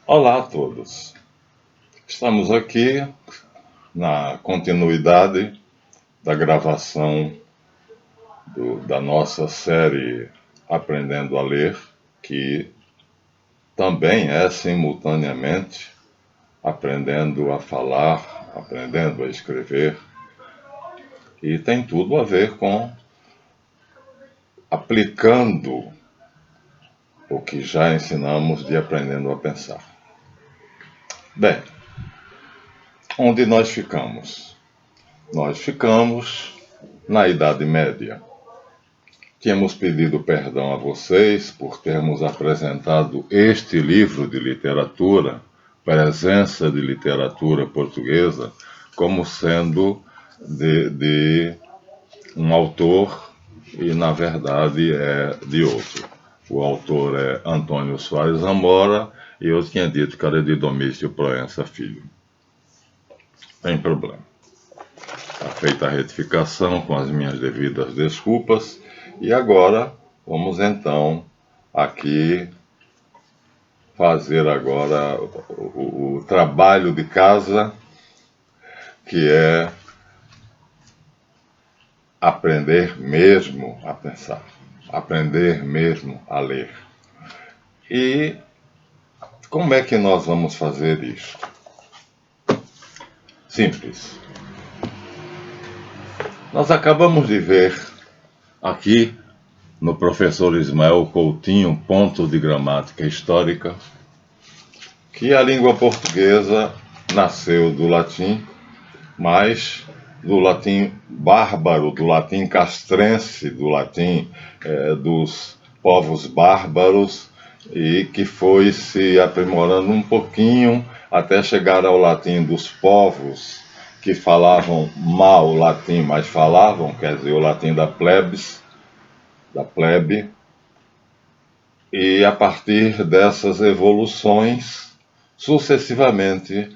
Olá a todos. Estamos aqui na continuidade da gravação da nossa série Aprendendo a Ler, que também é simultaneamente aprendendo a falar, aprendendo a escrever, e tem tudo a ver com aplicando o que já ensinamos de aprendendo a pensar. Bem, onde nós ficamos? Nós ficamos na Idade Média. Tínhamos pedido perdão a vocês por termos apresentado este livro de literatura, Presença de Literatura Portuguesa, como sendo de um autor e, na verdade, é de outro. O autor é Antônio Soares Amora e eu tinha dito que era de Domício Proença Filho. Sem problema. Está feita a retificação com as minhas devidas desculpas. E agora, vamos então aqui fazer agora o trabalho de casa, que é aprender mesmo a pensar, aprender mesmo a ler. E como é que nós vamos fazer isso? Simples. Nós acabamos de ver aqui no professor Ismael Coutinho, Ponto de Gramática Histórica, que a língua portuguesa nasceu do latim, mas do latim bárbaro, do latim castrense, do latim dos povos bárbaros, e que foi se aprimorando um pouquinho até chegar ao latim dos povos que falavam mal o latim, mas falavam, quer dizer, o latim da plebe, e a partir dessas evoluções, sucessivamente,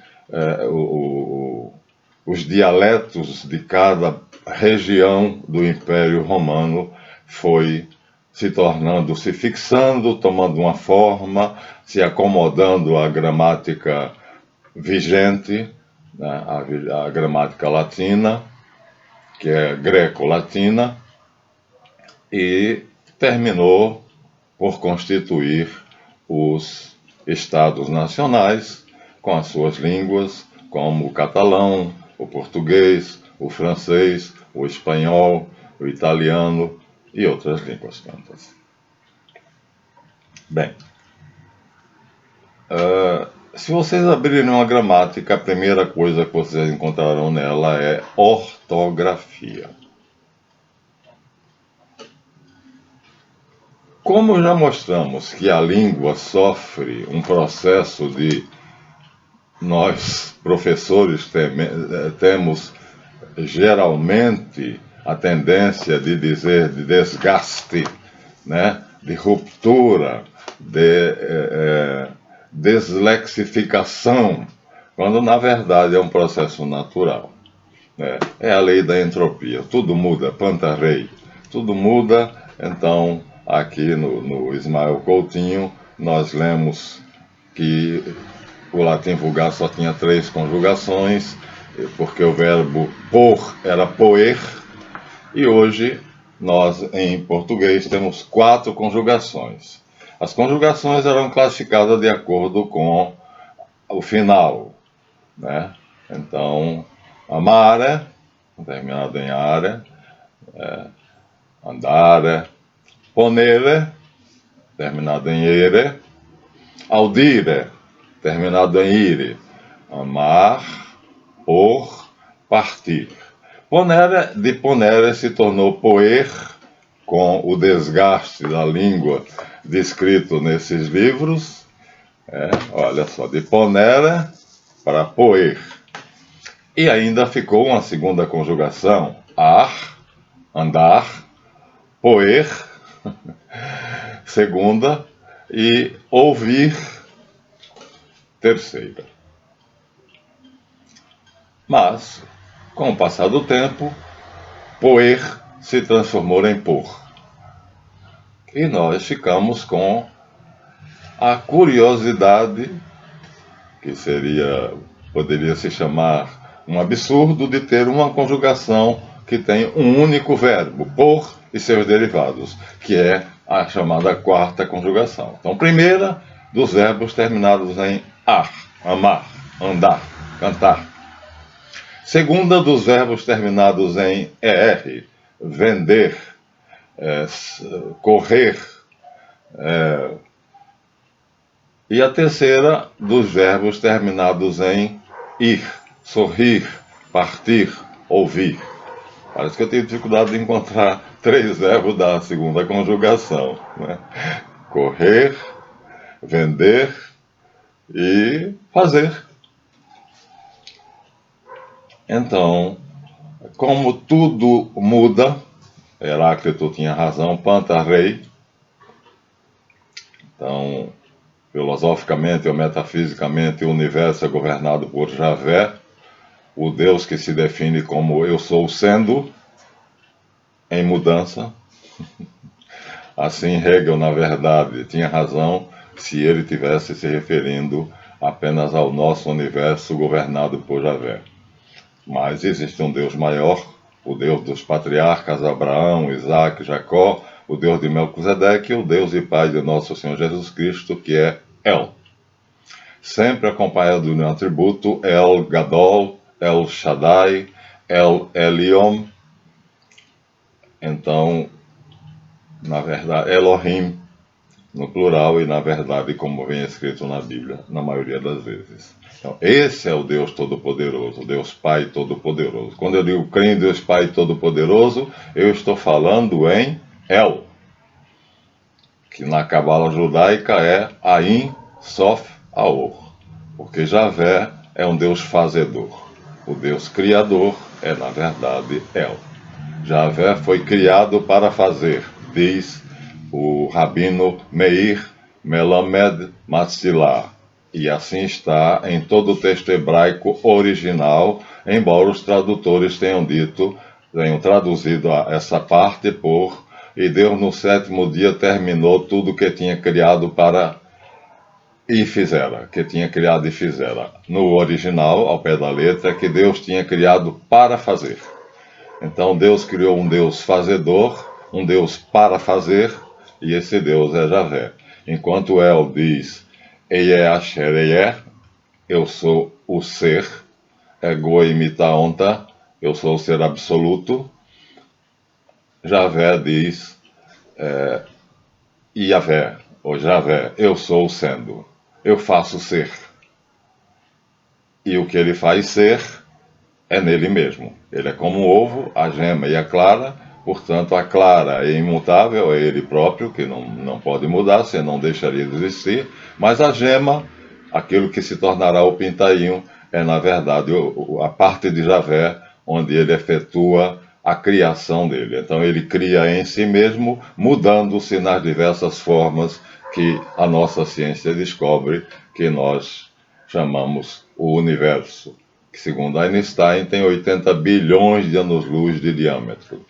os dialetos de cada região do Império Romano foi se tornando, se fixando, tomando uma forma, se acomodando à gramática vigente, né, a gramática latina, que é greco-latina, e terminou por constituir os estados nacionais com as suas línguas, como o catalão, o português, o francês, o espanhol, o italiano e outras línguas tantas. Bem, se vocês abrirem uma gramática, a primeira coisa que vocês encontrarão nela é ortografia. Como já mostramos que a língua sofre um processo de... Nós, professores, temos geralmente a tendência de dizer de desgaste, né? De ruptura, de deslexificação, quando na verdade é um processo natural. Né? É a lei da entropia, tudo muda, planta-rei, tudo muda. Então, aqui no Ismael Coutinho, nós lemos que o latim vulgar só tinha 3 conjugações, porque o verbo por era poer, e hoje nós, em português, temos 4 conjugações. As conjugações eram classificadas de acordo com o final, né? Então, amare, terminado em are, andare, ponere, terminado em ere, audire, terminado em ire, amar, por, partir. Ponere, de ponere se tornou poer, com o desgaste da língua descrito nesses livros. Olha só, de ponere para poer. E ainda ficou uma segunda conjugação, ar, andar, poer, segunda, e ouvir, terceira. Mas, com o passar do tempo, poer se transformou em por. E nós ficamos com a curiosidade que poderia se chamar um absurdo de ter uma conjugação que tem um único verbo, por e seus derivados, que é a chamada quarta conjugação. Então, primeira dos verbos terminados em ar, amar, andar, cantar. Segunda dos verbos terminados em er, vender, correr. E a terceira dos verbos terminados em ir, sorrir, partir, ouvir. Parece que eu tenho dificuldade de encontrar 3 verbos da segunda conjugação, né? Correr, vender e fazer. Então, como tudo muda, Heráclito tinha razão, pantarrei. Então, filosoficamente ou metafisicamente, o universo é governado por Javé, o Deus que se define como eu sou sendo, em mudança. Assim, Hegel, na verdade, tinha razão se ele tivesse se referindo apenas ao nosso universo governado por Javé. Mas existe um Deus maior, o Deus dos patriarcas Abraão, Isaac, Jacó, o Deus de Melquisedeque, o Deus e Pai de nosso Senhor Jesus Cristo, que é El. Sempre acompanhado de um atributo, El Gadol, El Shaddai, El Elyon. Então, na verdade, Elohim, no plural, e na verdade, como vem escrito na Bíblia, na maioria das vezes. Então, esse é o Deus Todo-Poderoso, Deus Pai Todo-Poderoso. Quando eu digo creio em Deus Pai Todo-Poderoso, eu estou falando em El, que na cabala judaica é Ain Sof Aor, porque Javé é um Deus fazedor. O Deus criador é, na verdade, El. Javé foi criado para fazer, diz o rabino Meir Melamed Matzilah. E assim está em todo o texto hebraico original, embora os tradutores tenham traduzido essa parte por e Deus no 7º dia terminou tudo que tinha criado que tinha criado e fizera. No original, ao pé da letra, que Deus tinha criado para fazer. Então Deus criou um Deus fazedor, um Deus para fazer, e esse Deus é Javé. Enquanto El diz Eie Asher Eie, eu sou o ser, Ego Imitaonta, eu sou o ser absoluto, Javé diz Iavé, ou Javé, eu sou o sendo, eu faço ser. E o que ele faz ser é nele mesmo. Ele é como o ovo, a gema e a clara, portanto a clara é imutável, é ele próprio, que não pode mudar, senão deixaria de existir, mas a gema, aquilo que se tornará o pintainho, é na verdade a parte de Javé, onde ele efetua a criação dele. Então ele cria em si mesmo, mudando-se nas diversas formas que a nossa ciência descobre, que nós chamamos o universo, que segundo Einstein tem 80 bilhões de anos-luz de diâmetro.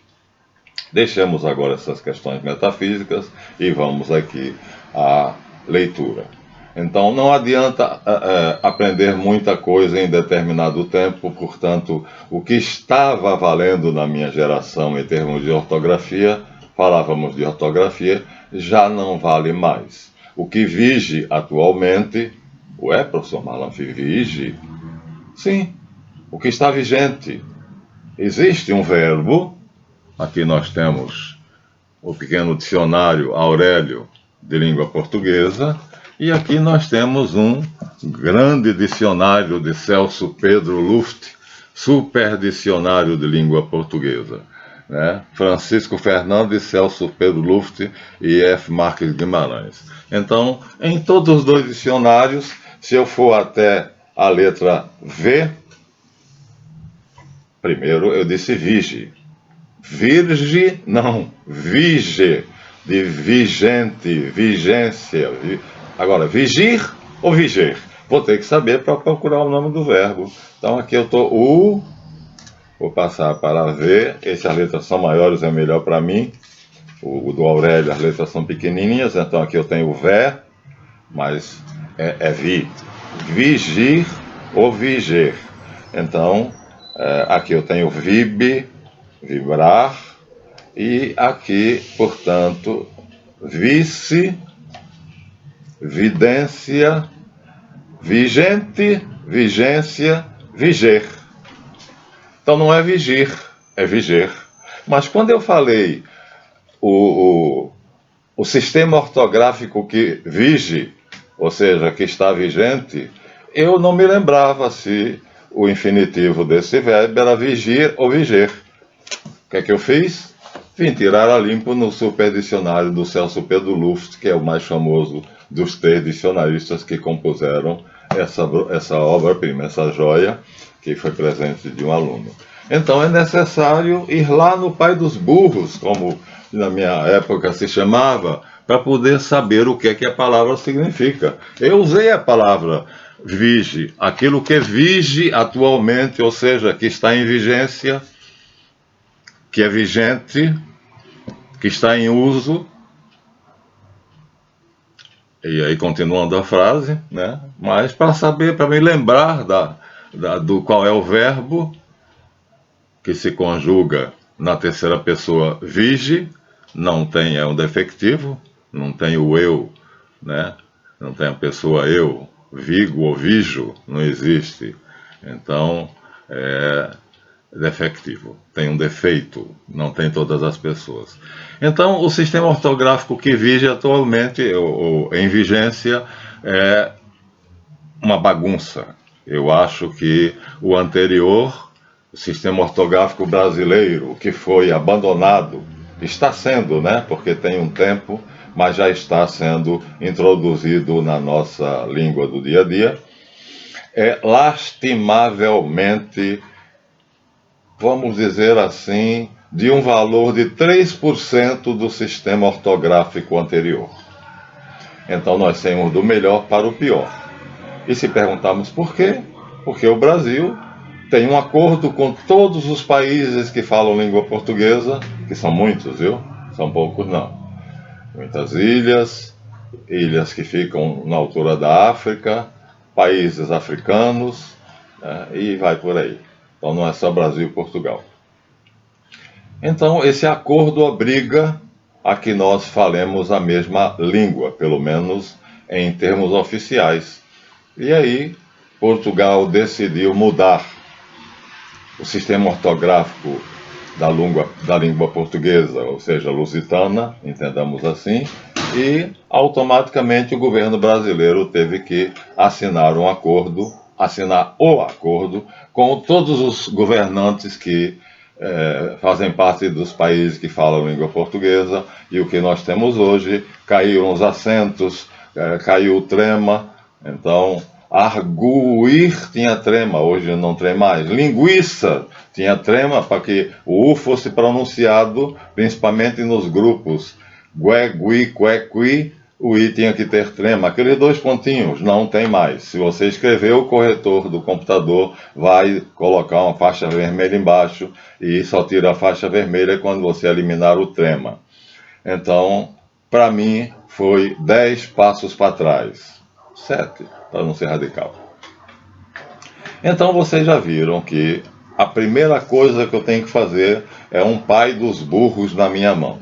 Deixemos agora essas questões metafísicas e vamos aqui à leitura. Então não adianta aprender muita coisa em determinado tempo, portanto, o que estava valendo na minha geração em termos de ortografia, falávamos de ortografia, já não vale mais. O que vige atualmente, professor Malanfi, vige? Sim, o que está vigente. Existe um verbo, aqui nós temos o pequeno dicionário Aurélio de língua portuguesa, e aqui nós temos um grande dicionário de Celso Pedro Luft, super dicionário de língua portuguesa, né? Francisco Fernandes, Celso Pedro Luft e F. Marques Guimarães. Então, em todos os 2 dicionários, se eu for até a letra V, primeiro eu disse vige. Virge, não, vige, de vigente, vigência. Agora, vigir ou viger? Vou ter que saber para procurar o nome do verbo. Então aqui eu estou vou passar para V, as letras são maiores, é melhor para mim. O do Aurélio, as letras são pequenininhas, então aqui eu tenho Vé, mas é vi. vigir ou viger. Então, aqui eu tenho vib, vibrar, e aqui, portanto, vice, vidência, vigente, vigência, viger. Então não é vigir, é viger. Mas quando eu falei o sistema ortográfico que vige, ou seja, que está vigente, eu não me lembrava se o infinitivo desse verbo era vigir ou viger. O que é que eu fiz? Vim tirar a limpo no super dicionário do Celso Pedro Luft, que é o mais famoso dos 3 dicionaristas que compuseram essa obra-prima, essa joia, que foi presente de um aluno. Então é necessário ir lá no pai dos burros, como na minha época se chamava, para poder saber o que é que a palavra significa. Eu usei a palavra vige, aquilo que vige atualmente, ou seja, que está em vigência, que é vigente, que está em uso. E aí continuando a frase, né? Mas para saber, para me lembrar do qual é o verbo que se conjuga na terceira pessoa vige, não tem, é um defectivo, não tem o eu, né? Não tem a pessoa eu, vigo ou vijo, não existe. Então, é defectivo, tem um defeito, não tem todas as pessoas. Então, o sistema ortográfico que vige atualmente, ou em vigência, é uma bagunça. Eu acho que o anterior, o sistema ortográfico brasileiro, que foi abandonado, está sendo, né? Porque tem um tempo, mas já está sendo introduzido na nossa língua do dia a dia, é lastimavelmente, vamos dizer assim, de um valor de 3% do sistema ortográfico anterior. Então nós saímos do melhor para o pior. E se perguntarmos por quê? Porque o Brasil tem um acordo com todos os países que falam língua portuguesa, que são muitos, viu? São poucos não. Muitas ilhas, ilhas que ficam na altura da África, países africanos, né? E vai por aí. Então não é só Brasil e Portugal. Então esse acordo obriga a que nós falemos a mesma língua, pelo menos em termos oficiais. E aí Portugal decidiu mudar o sistema ortográfico da língua portuguesa, ou seja, lusitana, entendamos assim, e automaticamente o governo brasileiro teve que assinar o acordo com todos os governantes que fazem parte dos países que falam língua portuguesa, e o que nós temos hoje, caíram os acentos, caiu o trema, então arguir tinha trema, hoje não tem mais. Linguiça tinha trema para que o U fosse pronunciado, principalmente nos grupos gué, gui, qué, qui, o I tinha que ter trema. Aqueles 2 pontinhos, não tem mais. Se você escrever, o corretor do computador vai colocar uma faixa vermelha embaixo e só tira a faixa vermelha quando você eliminar o trema. Então, para mim, foi 10 passos para trás. 7, para não ser radical. Então vocês já viram que a primeira coisa que eu tenho que fazer é um pai dos burros na minha mão.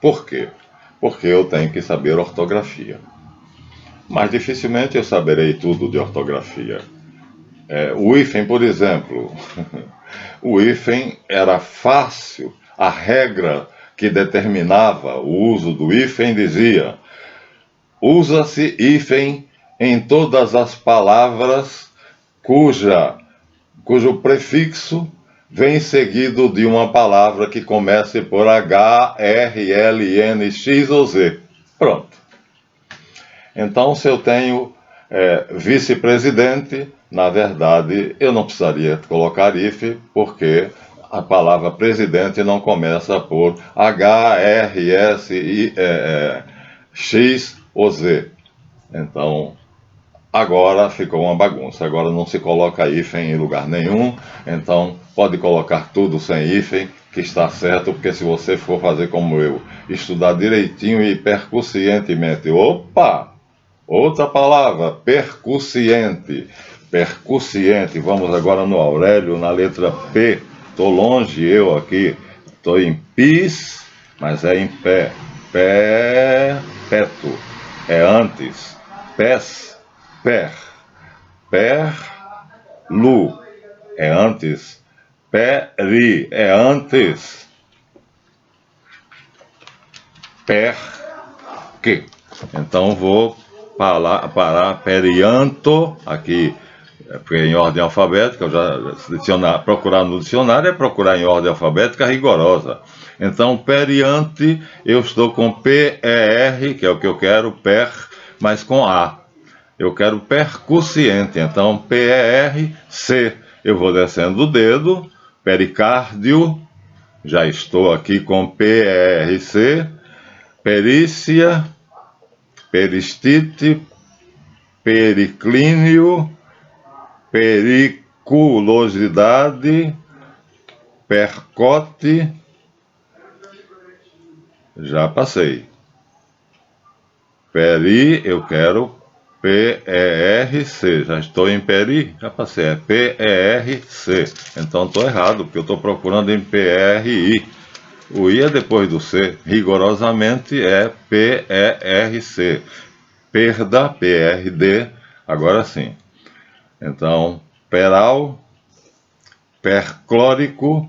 Por quê? Porque eu tenho que saber ortografia. Mas dificilmente eu saberei tudo de ortografia. O hífen, por exemplo, o hífen era fácil, a regra que determinava o uso do hífen dizia: usa-se hífen em todas as palavras cujo prefixo vem seguido de uma palavra que comece por H, R, L, N, X ou Z. Pronto. Então, se eu tenho vice-presidente, na verdade, eu não precisaria colocar hífen, porque a palavra presidente não começa por H, R, S, I, X ou Z. Então, agora ficou uma bagunça. Agora não se coloca hífen em lugar nenhum. Então, pode colocar tudo sem hífen, que está certo, porque se você for fazer como eu, estudar direitinho e percussientemente, opa! Outra palavra, percussiente. Percussiente. Vamos agora no Aurélio, na letra P. Estou longe eu aqui. Estou em pis, mas é em pé. Pé, peto. É antes. Pés, per. Per, lu. É antes. Peri. É antes. Per, que. Então vou parar perianto aqui, porque em ordem alfabética, eu já procurar no dicionário é procurar em ordem alfabética rigorosa. Então, periante, eu estou com P-E-R, que é o que eu quero, per, mas com A. Eu quero percussiente, então P-E-R-C. Eu vou descendo o dedo, pericárdio, já estou aqui com P-E-R-C, perícia, peristite, periclínio, periculosidade, percote, já passei. Peri, eu quero P-E-R-C, já estou em peri, já passei, é P-E-R-C. Então estou errado, porque eu estou procurando em P-R-I. O I é depois do C, rigorosamente é P-E-R-C. Perda, P-R-D, agora sim. Então, peral, perclórico,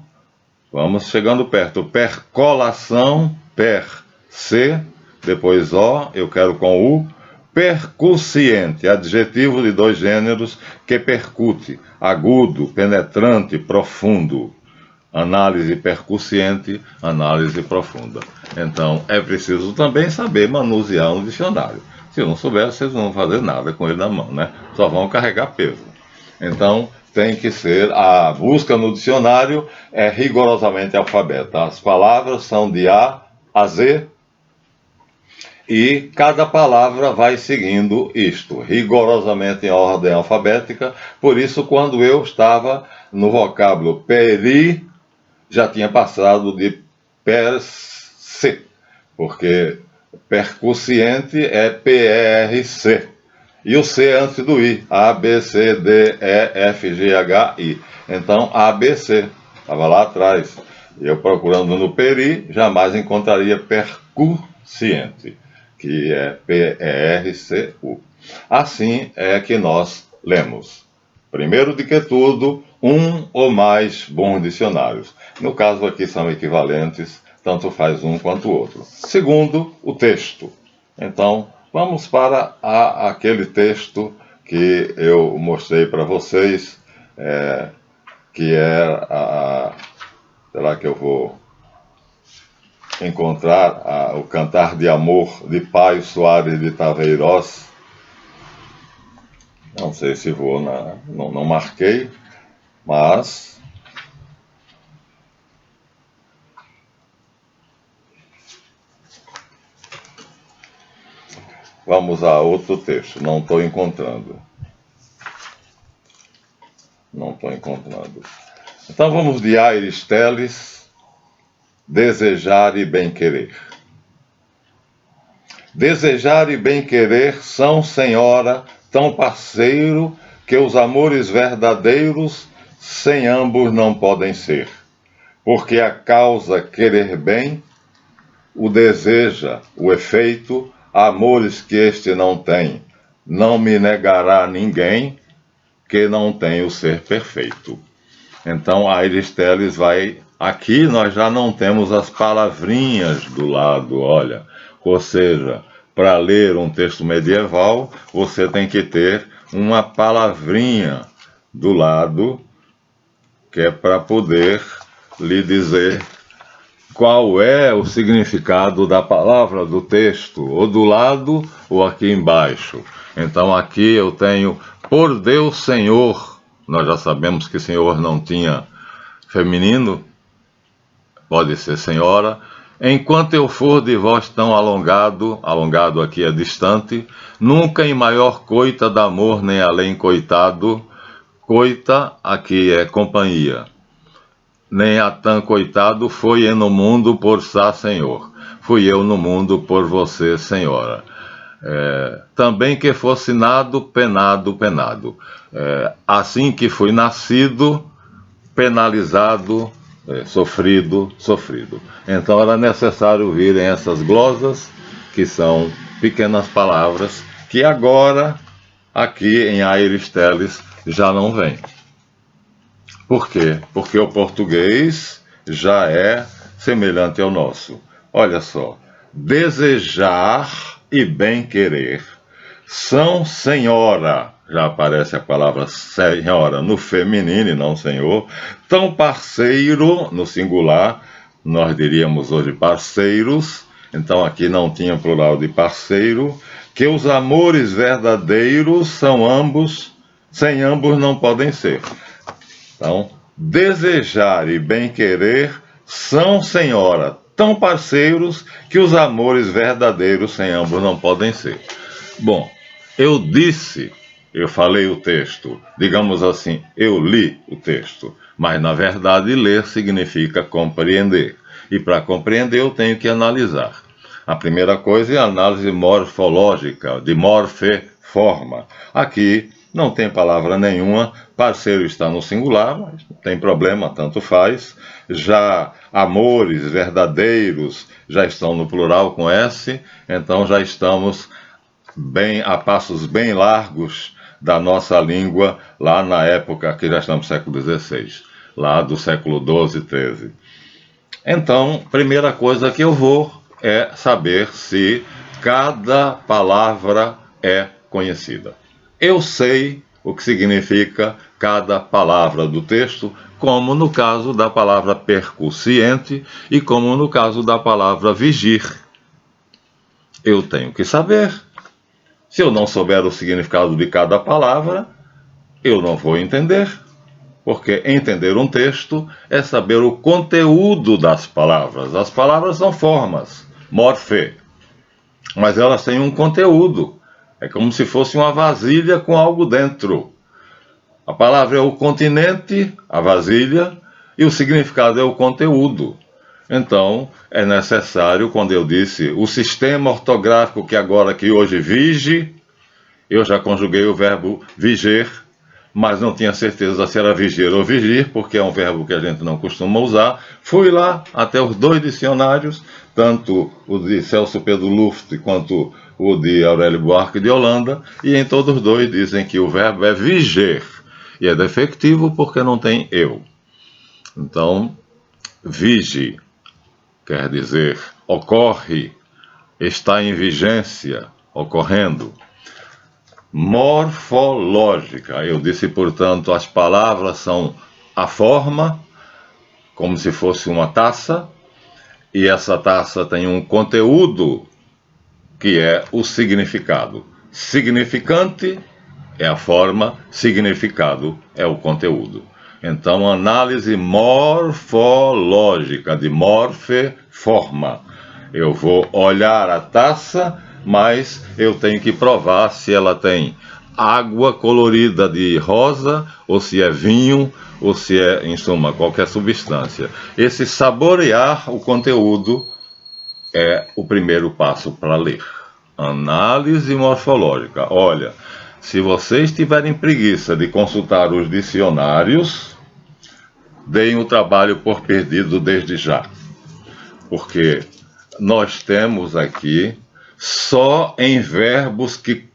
vamos chegando perto. Percolação, per, C, depois O, eu quero com U. Percussiente, adjetivo de dois gêneros que percute, agudo, penetrante, profundo. Análise percussiente, análise profunda. Então, é preciso também saber manusear um dicionário. Se não souber, vocês não vão fazer nada com ele na mão, né? Só vão carregar peso. Então, tem que ser, a busca no dicionário é rigorosamente alfabeta. As palavras são de A a Z e cada palavra vai seguindo isto, rigorosamente em ordem alfabética. Por isso, quando eu estava no vocábulo peri, já tinha passado de per-se, porque percussiente é P-R-C. E o C antes do I, A, B, C, D, E, F, G, H, I. Então, A, B, C, estava lá atrás. Eu procurando no peri, jamais encontraria percussiente, que é P-E-R-C-U. Assim é que nós lemos. Primeiro de que tudo, um ou mais bons dicionários. No caso aqui são equivalentes, tanto faz um quanto o outro. Segundo, o texto. Então, vamos para aquele texto que eu mostrei para vocês, que é será que eu vou encontrar o Cantar de Amor de Paio Soares de Taveirós? Não sei se vou, não marquei, mas vamos a outro texto. Não estou encontrando. Então vamos de Aires Teles, desejar e bem-querer. Desejar e bem-querer são, senhora, tão parceiro, que os amores verdadeiros sem ambos não podem ser. Porque a causa querer bem, o deseja, o efeito, amores que este não tem. Não me negará ninguém que não tem o ser perfeito. Então, Aires Teles vai... Aqui nós já não temos as palavrinhas do lado, olha. Ou seja, para ler um texto medieval, você tem que ter uma palavrinha do lado, que é para poder lhe dizer qual é o significado da palavra do texto, ou do lado ou aqui embaixo. Então aqui eu tenho, por Deus Senhor, nós já sabemos que Senhor não tinha feminino, pode ser senhora. Enquanto eu for de vós tão alongado, alongado aqui é distante, nunca em maior coita d'amor nem além coitado, coita aqui é companhia. Nem a tão coitado foi no mundo por Sá Senhor, fui eu no mundo por você, senhora. Também que fosse nado, penado, penado. Assim que fui nascido, penalizado, sofrido, sofrido. Então era necessário virem essas glosas, que são pequenas palavras, que agora, aqui em Aires Teles, já não vem. Por quê? Porque o português já é semelhante ao nosso. Olha só, desejar e bem-querer são senhora, já aparece a palavra senhora no feminino e não senhor, tão parceiro no singular, nós diríamos hoje parceiros, então aqui não tinha plural de parceiro, que os amores verdadeiros são ambos, sem ambos não podem ser. Então, desejar e bem-querer são, senhora, tão parceiros que os amores verdadeiros sem ambos não podem ser. Bom, eu falei o texto, digamos assim, eu li o texto, mas na verdade ler significa compreender. E para compreender eu tenho que analisar. A primeira coisa é a análise morfológica, de morfe, forma. Aqui não tem palavra nenhuma, parceiro está no singular, mas não tem problema, tanto faz. Já amores verdadeiros já estão no plural com S, então já estamos a passos bem largos da nossa língua, lá na época, que já estamos no século XVI, lá do século XII, XIII. Então, primeira coisa que eu vou é saber se cada palavra é conhecida. Eu sei o que significa cada palavra do texto, como no caso da palavra percussiente e como no caso da palavra vigir. Eu tenho que saber. Se eu não souber o significado de cada palavra, eu não vou entender. Porque entender um texto é saber o conteúdo das palavras. As palavras são formas, morfe, mas elas têm um conteúdo. É como se fosse uma vasilha com algo dentro. A palavra é o continente, a vasilha, e o significado é o conteúdo. Então, é necessário, quando eu disse o sistema ortográfico que hoje vige, eu já conjuguei o verbo viger, mas não tinha certeza se era viger ou vigir, porque é um verbo que a gente não costuma usar. Fui lá até os dois dicionários, tanto o de Celso Pedro Luft quanto o de Aurélio Buarque de Holanda, e em todos os dois dizem que o verbo é viger, e é defectivo porque não tem eu. Então, vige quer dizer ocorre, está em vigência, ocorrendo. Morfológica, eu disse, portanto, as palavras são a forma, como se fosse uma taça, e essa taça tem um conteúdo, que é o significado. Significante é a forma, significado é o conteúdo. Então, análise morfológica, de morfe, forma. Eu vou olhar a taça, mas eu tenho que provar se ela tem água colorida de rosa, ou se é vinho, ou se é, em suma, qualquer substância. Esse saborear o conteúdo é o primeiro passo para ler. Análise morfológica. Olha, se vocês tiverem preguiça de consultar os dicionários, deem o trabalho por perdido desde já. Porque nós temos aqui, só em verbos que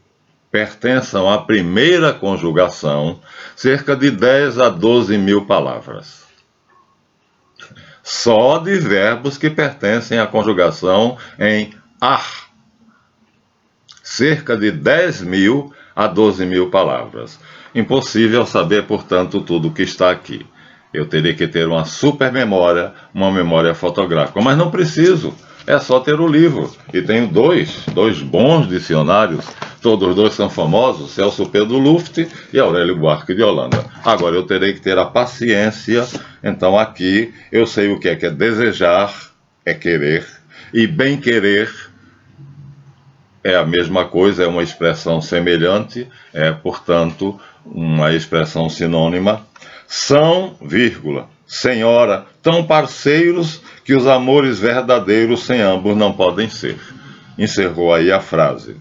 pertençam à primeira conjugação, cerca de 10 a 12 mil palavras. Só de verbos que pertencem à conjugação em ar. Cerca de 10 mil a 12 mil palavras. Impossível saber, portanto, tudo o que está aqui. Eu teria que ter uma super memória, uma memória fotográfica. Mas não preciso, é só ter o livro. E tenho dois bons dicionários, todos os dois são famosos, Celso Pedro Luft e Aurélio Buarque de Holanda. Agora eu terei que ter a paciência, então aqui eu sei o que é desejar, é querer, e bem querer é a mesma coisa, é uma expressão semelhante, é, portanto, uma expressão sinônima. São, vírgula, senhora, tão parceiros que os amores verdadeiros sem ambos não podem ser. Encerrou aí a frase.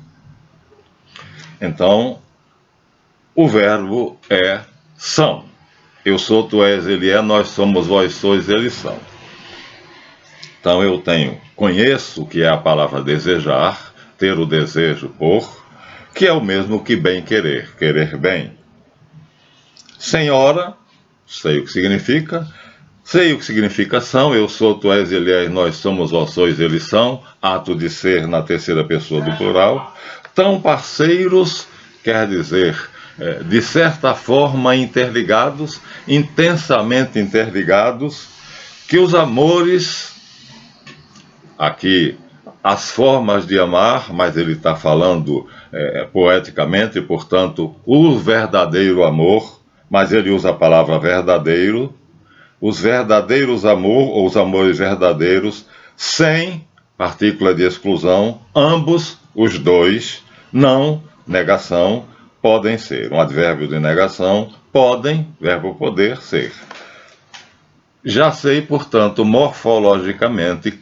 Então, o verbo é são. Eu sou, tu és, ele é, nós somos, vós sois, eles são. Então eu conheço, que é a palavra desejar, ter o desejo por, que é o mesmo que bem querer, querer bem. Senhora, sei o que significa. Sei o que significa são, eu sou, tu és, ele é, nós somos, vós sois, eles são, ato de ser na terceira pessoa do plural. Tão parceiros, quer dizer, de certa forma interligados, intensamente interligados, que os amores, aqui, as formas de amar, mas ele está falando poeticamente, portanto, o verdadeiro amor, mas ele usa a palavra verdadeiro, os verdadeiros amor, ou os amores verdadeiros, sem partícula de exclusão, ambos, os dois, não, negação, podem ser. Um advérbio de negação, podem, verbo poder, ser. Já sei, portanto, morfologicamente,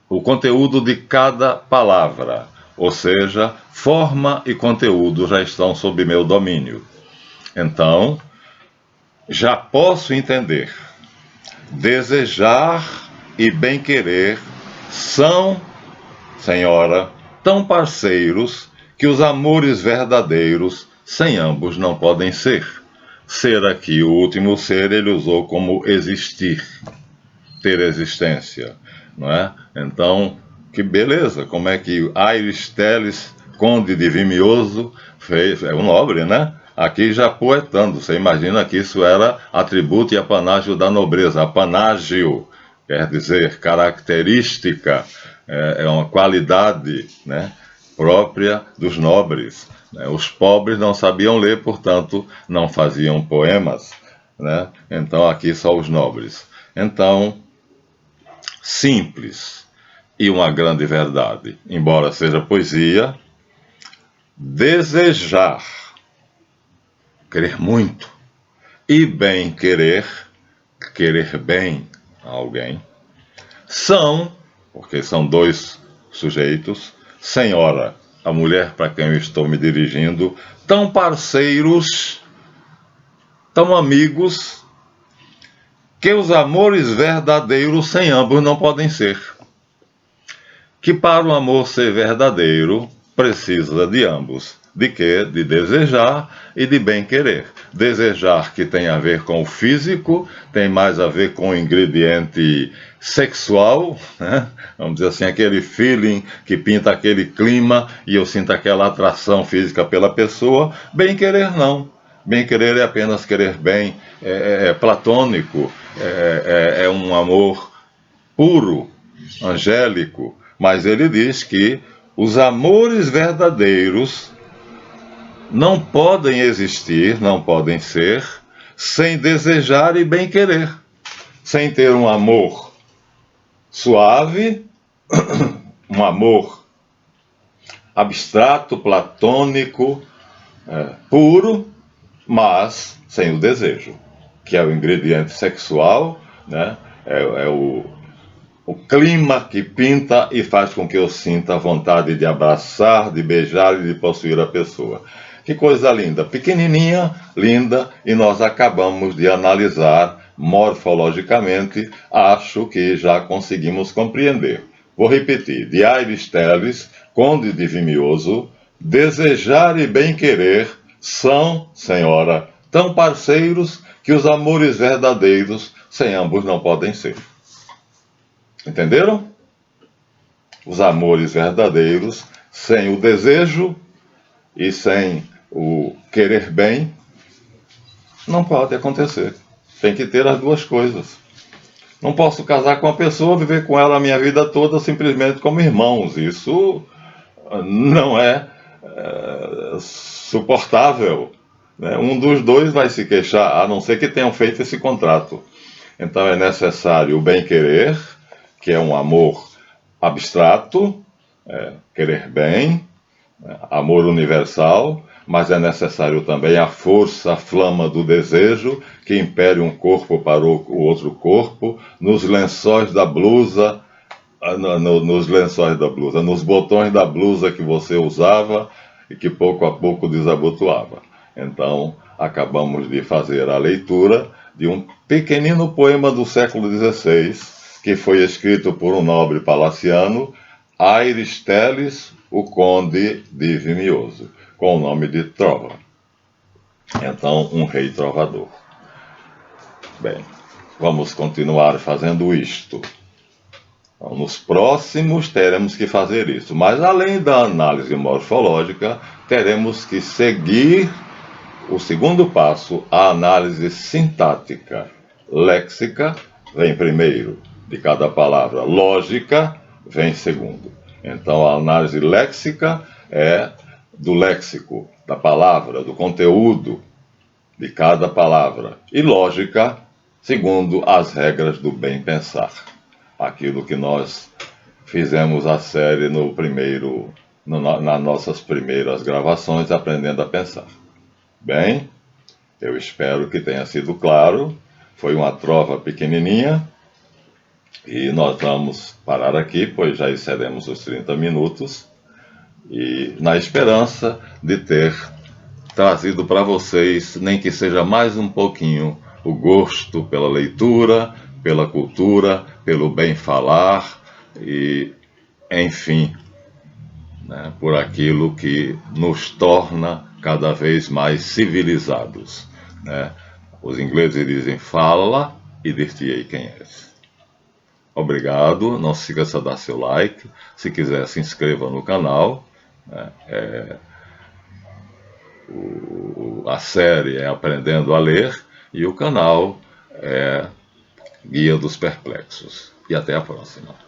o conteúdo de cada palavra, ou seja, forma e conteúdo já estão sob meu domínio. Então, já posso entender. Desejar e bem-querer são, senhora, tão parceiros que os amores verdadeiros sem ambos não podem ser. Ser aqui, o último ser, ele usou como existir, ter existência, não é? Então, que beleza, como é que Aires Teles, conde de Vimioso, fez, é um nobre, né? Aqui já poetando, você imagina que isso era atributo e apanágio da nobreza. Apanágio quer dizer característica, é uma qualidade, né, própria dos nobres. Os pobres não sabiam ler, portanto, não faziam poemas, né? Então aqui só os nobres. Então, simples e uma grande verdade, embora seja poesia, desejar, querer muito, e bem querer, querer bem a alguém, são, porque são dois sujeitos, senhora, a mulher para quem eu estou me dirigindo, tão parceiros, tão amigos, que os amores verdadeiros sem ambos não podem ser. Que para o amor ser verdadeiro, precisa de ambos. De quê? De desejar e de bem-querer. Desejar, que tem a ver com o físico, tem mais a ver com o ingrediente sexual, né? Vamos dizer assim, aquele feeling que pinta aquele clima e eu sinto aquela atração física pela pessoa. Bem-querer não. Bem-querer é apenas querer bem, é platônico, é um amor puro, angélico, mas ele diz que os amores verdadeiros não podem existir, não podem ser, sem desejar e bem-querer, sem ter um amor suave, um amor abstrato, platônico, puro, mas sem o desejo, que é o ingrediente sexual, né? É o clima que pinta e faz com que eu sinta a vontade de abraçar, de beijar e de possuir a pessoa. Que coisa linda, pequenininha, linda, e nós acabamos de analisar morfologicamente, acho que já conseguimos compreender. Vou repetir, de Aires Teles, conde de Vimioso, desejar e bem-querer são, senhora, tão parceiros que os amores verdadeiros sem ambos não podem ser. Entenderam? Os amores verdadeiros, sem o desejo e sem o querer bem, não pode acontecer. Tem que ter as duas coisas. Não posso casar com uma pessoa, viver com ela a minha vida toda simplesmente como irmãos. Isso não é suportável, né? Um dos dois vai se queixar, a não ser que tenham feito esse contrato. Então é necessário o bem-querer, que é um amor abstrato, querer bem, amor universal, mas é necessário também a força, a flama do desejo, que impere um corpo para o outro corpo, nos lençóis da blusa, nos botões da blusa que você usava, e que pouco a pouco desabotoava. Então, acabamos de fazer a leitura de um pequenino poema do século XVI, que foi escrito por um nobre palaciano, Aires Teles, o Conde de Vimioso, com o nome de Trova. Então, um rei trovador. Bem, vamos continuar fazendo isto. Então, nos próximos teremos que fazer isso, mas além da análise morfológica, teremos que seguir o segundo passo, a análise sintática. Léxica vem primeiro de cada palavra, lógica vem segundo. Então, a análise léxica é do léxico, da palavra, do conteúdo de cada palavra. E lógica, segundo as regras do bem pensar. Aquilo que nós fizemos a série nas nossas primeiras gravações, Aprendendo a Pensar. Bem, eu espero que tenha sido claro. Foi uma trova pequenininha e nós vamos parar aqui, pois já excedemos os 30 minutos. E na esperança de ter trazido para vocês, nem que seja mais um pouquinho, o gosto pela leitura, pela cultura, pelo bem falar e, enfim, né, por aquilo que nos torna cada vez mais civilizados. Né? Os ingleses dizem fala e dir-te-ei quem és. Obrigado, não se esqueça de dar seu like, se quiser se inscreva no canal. Né? A série é Aprendendo a Ler e o canal é Guia dos Perplexos. E até a próxima.